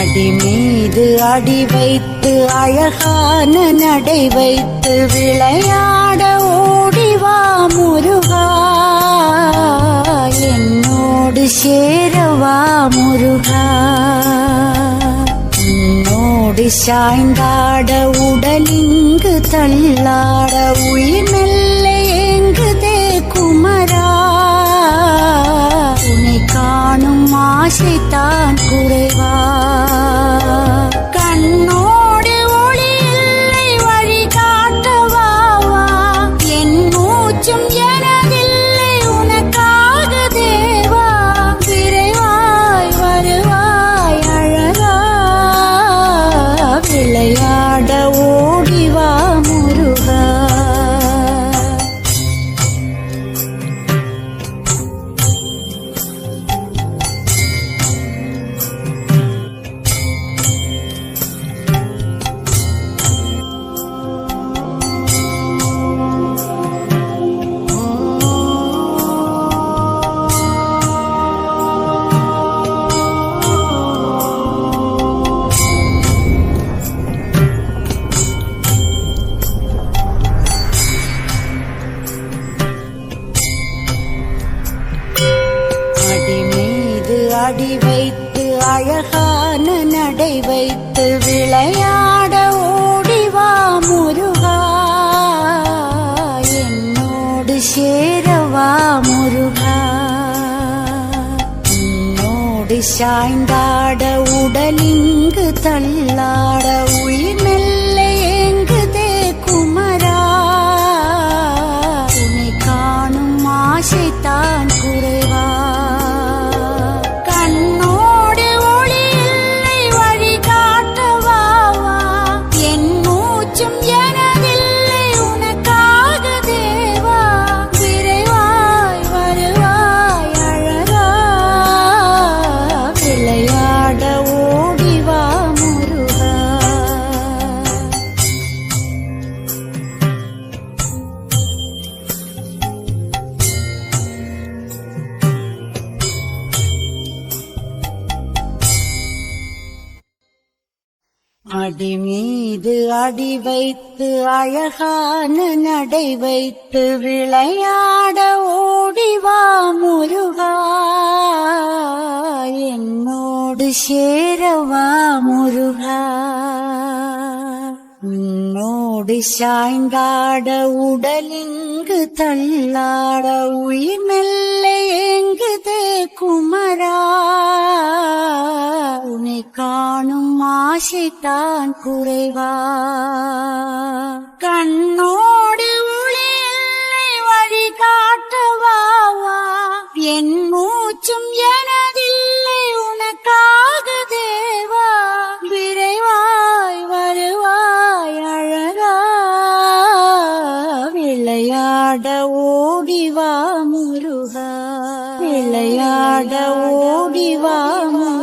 அடி மீது அடி வைத்து அழகான நடை வைத்து விளையாட ஓடிவா முருகா, என்னோடு சேரவா முருகா. உன்னோடு சாய்ந்தாட உடலிங்கு தள்ளாட உயிர் மெல்ல ஏங்குதே குமரா, உன்னை காணும் ஆசைத்தான் குறைவா. கண்ணோடு ஒளி இல்லை வழி காட்டவாவா, என் மூச்சும் எனதில்லை உனக்காக தேவா. விரைவாய் வருவாய் அழகா, விளையாட ஓடிவா முருகா. அடி வைத்து அழகான நடை வைத்து விளையாட ஓடிவா முருகா, என்னோடு சேரவா முருகா. உன்னோடு சாய்ந்தாட உடலிங்கு தள்ளாட உயிர் மெல்ல ஏங்குதே குமரா, உன்னை காணும் ஆசைத்தான் குறைவா. அடி மீது அடி வைத்து அழகான நடை வைத்து விளையாட ஓடிவா முருகா, என்னோடு சேரவா முருகா. உன்னோடு சாய்ந்தாட உடலிங்கு தள்ளாட உயிர் மெல்ல ஏங்குதே குமரா, உன்னை காணும் ஆசைத்தான் குறைவா. கண்ணோடு ஒளி இல்லை வழி காட்டவாவா, என் மூச்சும் எனதில்லை உனக்காக தேவா. விரைவாய் வருவாய் அழகா, விளையாட ஓடிவா முருகா, விளையாட ஓடிவா முருகா.